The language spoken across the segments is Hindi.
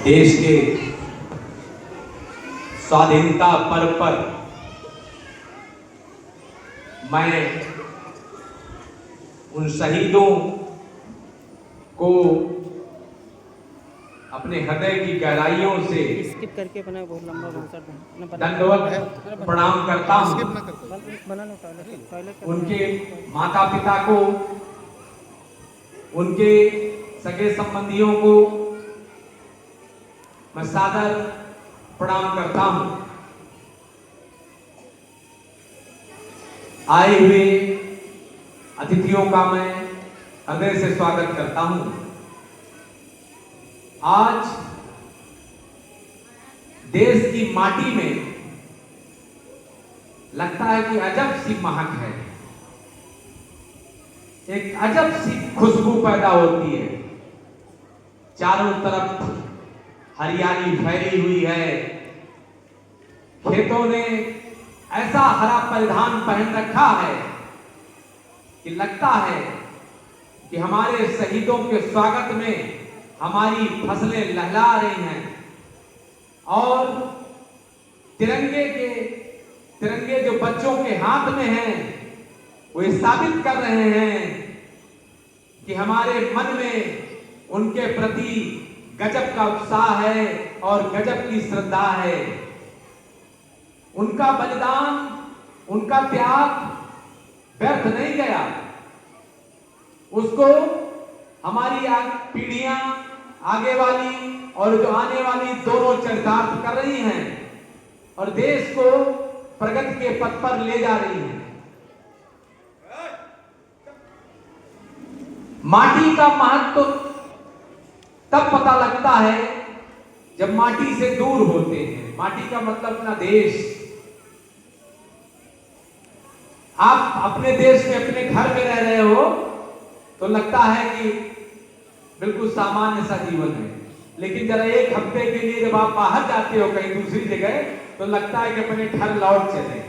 देश के स्वाधीनता पर्व पर मैं उन शहीदों को अपने हृदय की गहराइयों से स्किप करके बना बहुत लंबा भाषण दंडवत प्रणाम करता हूँ। बना लो टॉयलेट उनके माता पिता को, उनके सगे संबंधियों को मैं सादर प्रणाम करता हूं। आए हुए अतिथियों का मैं हृदय से स्वागत करता हूं। आज देश की माटी में लगता है कि अजब सी महक है, एक अजब सी खुशबू पैदा होती है। चारों तरफ हरियाली फैली हुई है, खेतों ने ऐसा हरा परिधान पहन रखा है कि लगता है कि हमारे शहीदों के स्वागत में हमारी फसलें लहला रही हैं और तिरंगे जो बच्चों के हाथ में हैं वो साबित कर रहे हैं कि हमारे मन में उनके प्रति गजब का उत्साह है और गजब की श्रद्धा है। उनका बलिदान, उनका त्याग व्यर्थ नहीं गया। उसको हमारी पीढ़ियां आगे वाली और जो आने वाली दोनों चरितार्थ कर रही हैं और देश को प्रगति के पथ पर ले जा रही हैं। माटी का महत्व तब पता लगता है जब माटी से दूर होते हैं। माटी का मतलब अपना देश। आप अपने देश में अपने घर में रह रहे हो तो लगता है कि बिल्कुल सामान्य सा जीवन है, लेकिन जरा एक हफ्ते के लिए जब आप बाहर जाते हो कहीं दूसरी जगह तो लगता है कि अपने घर लौट चले।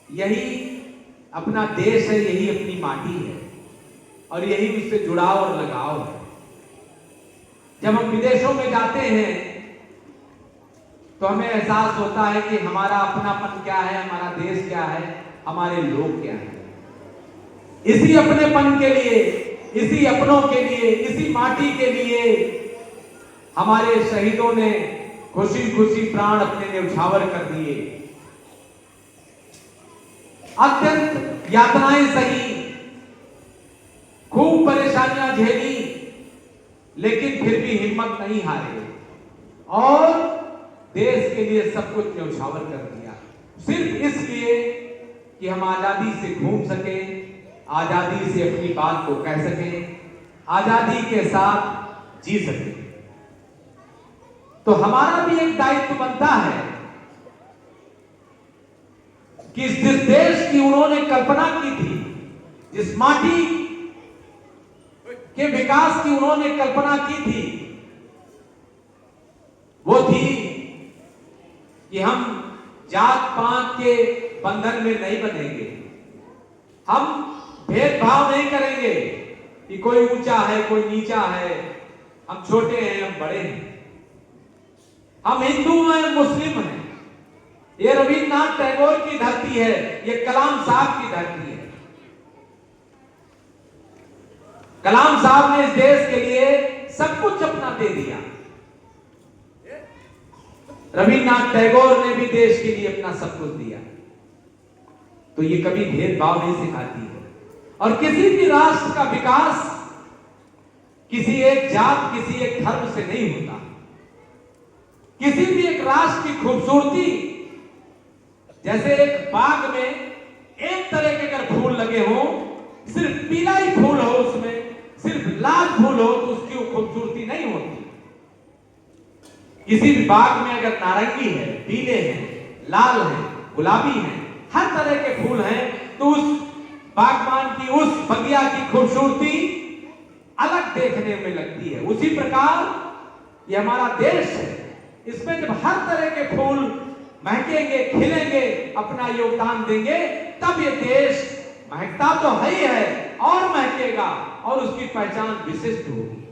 यही अपना देश है, यही अपनी माटी है और यही उससे जुड़ाव और लगाव है। जब हम विदेशों में जाते हैं तो हमें एहसास होता है कि हमारा अपनापन क्या है, हमारा देश क्या है, हमारे लोग क्या है। इसी अपनेपन के लिए, इसी अपनों के लिए, इसी माटी के लिए हमारे शहीदों ने खुशी खुशी प्राण अपने न्यौछावर कर दिए। अत्यंत यातनाएं सही, खूब परेशानियां झेली, लेकिन फिर भी हिम्मत नहीं हारे और देश के लिए सब कुछ न्यौछावर कर दिया, सिर्फ इसलिए कि हम आजादी से घूम सके, आजादी से अपनी बात को कह सके, आजादी के साथ जी सके। तो हमारा भी एक दायित्व बनता है कि जिस देश की उन्होंने कल्पना की थी, जिस माटी के विकास की उन्होंने कल्पना की थी, वो थी कि हम जात पात के बंधन में नहीं बनेंगे, हम भेदभाव नहीं करेंगे कि कोई ऊंचा है कोई नीचा है, हम छोटे हैं हम बड़े हैं, हम हिंदू हैं मुस्लिम हैं। ये रविन्द्रनाथ टैगोर की धरती है, ये कलाम साहब की धरती है। कलाम साहब ने इस देश के लिए सब कुछ अपना दे दिया। रविन्द्रनाथ टैगोर ने भी देश के लिए अपना सब कुछ दिया। तो ये कभी भेदभाव नहीं सिखाती है और किसी भी राष्ट्र का विकास किसी एक जात, किसी एक धर्म से नहीं होता। किसी भी एक राष्ट्र की खूबसूरती, जैसे एक बाग में एक तरह के अगर फूल लगे हों, सिर्फ पीला ही फूल हो, उसमें सिर्फ लाल फूल हो तो उसकी खूबसूरती नहीं होती। किसी भी बाग में अगर नारंगी है, पीले हैं, लाल हैं, गुलाबी हैं, हर तरह के फूल हैं तो उस बागबान की, उस बगिया की खूबसूरती अलग देखने में लगती है। उसी प्रकार ये हमारा देश है, इसमें जब हर तरह के फूल महकेंगे, खिलेंगे, अपना योगदान देंगे, तब ये देश महकता तो है ही है और महकेगा और उसकी पहचान विशिष्ट होगी।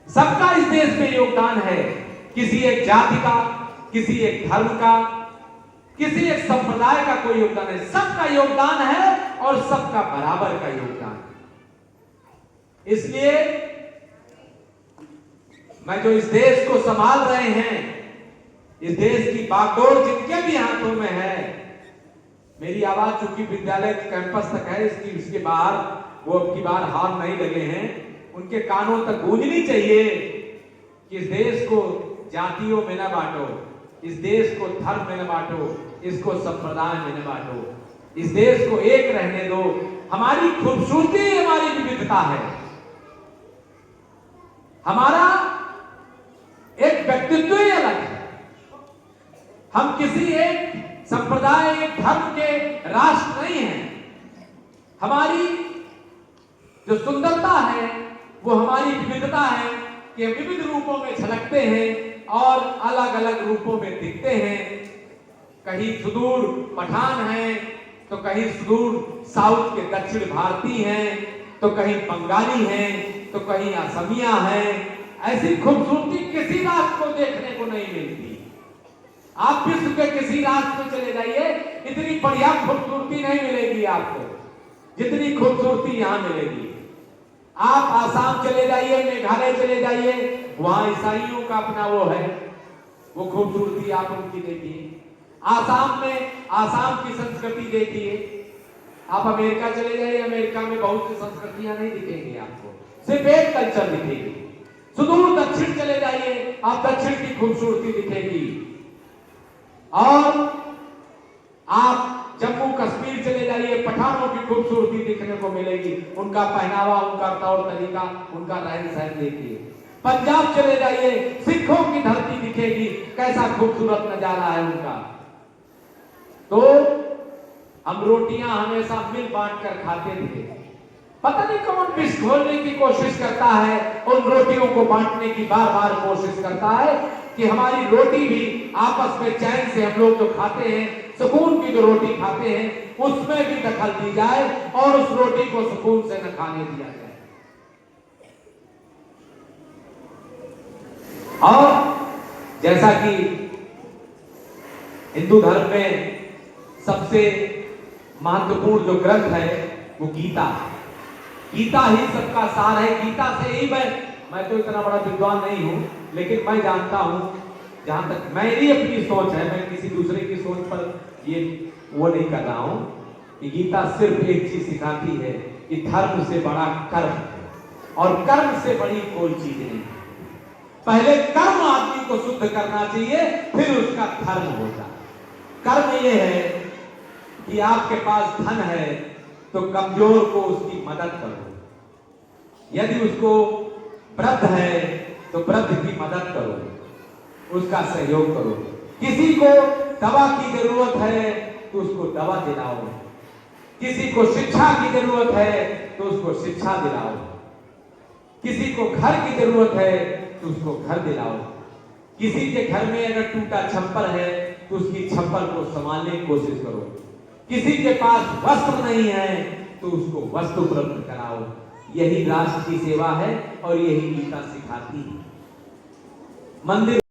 सबका इस देश में योगदान है, किसी एक जाति का, किसी एक धर्म का, किसी एक संप्रदाय का कोई योगदान है, सबका योगदान है और सबका बराबर का योगदान है। इसलिए मैं जो इस देश को संभाल रहे हैं, इस देश की बागडोर जिनके भी हाथों में है, मेरी आवाज चूंकि विद्यालय के कैंपस तक है, इसके बाहर वो अब की बार हाथ नहीं लगे हैं, उनके कानों तक गूंजनी चाहिए कि इस देश को जातियों में न बांटो, इस देश को धर्म में न बांटो, इसको संप्रदाय में न बांटो, इस देश को एक रहने दो। हमारी खूबसूरती हमारी विविधता है, हमारा एक व्यक्तित्व ही अलग है। हम किसी एक संप्रदाय, एक धर्म के राष्ट्र नहीं हैं। हमारी जो सुंदरता है वो हमारी विविधता है कि विविध रूपों में झलकते हैं और अलग अलग रूपों में दिखते हैं। कहीं सुदूर पठान हैं, तो कहीं सुदूर साउथ के दक्षिण भारतीय हैं, तो कहीं बंगाली हैं, तो कहीं असमिया हैं। ऐसी खूबसूरती किसी राष्ट्र को देखने को नहीं मिलती। आप विश्व के किसी राष्ट्र में चले जाइए, इतनी बढ़िया खूबसूरती नहीं मिलेगी आपको जितनी खूबसूरती यहां मिलेगी। आप आसाम चले जाइए, मेघालय चले जाइए, वहां ईसाइयों का अपना वो है, वो खूबसूरती आप उनकी देखिए। आसाम में आसाम की संस्कृति देखिए। आप अमेरिका चले जाइए, अमेरिका में बहुत सी संस्कृतियां नहीं दिखेंगी आपको, सिर्फ एक कल्चर दिखेगी। सुदूर दक्षिण चले जाइए, आप दक्षिण की खूबसूरती दिखेगी। और आप जम्मू कश्मीर चले जाइए, पठानों की खूबसूरती दिखने को मिलेगी। उनका पहनावा, उनका तौर तरीका, उनका रहन सहन देखिए। पंजाब चले जाइए, सिखों की धरती दिखेगी, कैसा खूबसूरत नजारा है उनका। तो हम रोटियां हमेशा मिल बांट कर खाते थे, पता नहीं कौन विष घोलने की कोशिश करता है, उन रोटियों को बांटने की बार बार कोशिश करता है कि हमारी रोटी भी आपस में चैन से हम लोग जो खाते हैं, सुकून की जो रोटी खाते हैं, उसमें भी दखल दी जाए और उस रोटी को सुकून से न खाने दिया जाए। और जैसा कि हिंदू धर्म में सबसे महत्वपूर्ण जो ग्रंथ है वो गीता है। गीता ही सबका सार है। गीता से ही मैं तो इतना बड़ा विद्वान नहीं हूं, लेकिन मैं जानता हूं, जहां तक मेरी अपनी सोच है, मैं किसी दूसरे की सोच पर ये वो नहीं कर रहा हूं कि गीता सिर्फ एक चीज सिखाती है कि धर्म से बड़ा कर्म है और कर्म से बड़ी कोई चीज नहीं। पहले कर्म आदमी को शुद्ध करना चाहिए, फिर उसका धर्म होता। कर्म ये है कि आपके पास धन है तो कमजोर को उसकी मदद करो, यदि उसको वृद्ध है तो वृद्ध की मदद करो, उसका सहयोग करो। किसी को दवा की जरूरत है तो उसको दवा दिलाओ, किसी को शिक्षा की जरूरत है तो उसको शिक्षा दिलाओ, किसी को घर की जरूरत है तो उसको घर दिलाओ, किसी के घर में अगर टूटा छप्पर है तो उसकी छप्पर को संभालने की कोशिश करो, किसी के पास वस्त्र नहीं है तो उसको वस्त्र उपलब्ध कराओ। यही राष्ट्र की सेवा है और यही गीता सिखाती है। मंदिर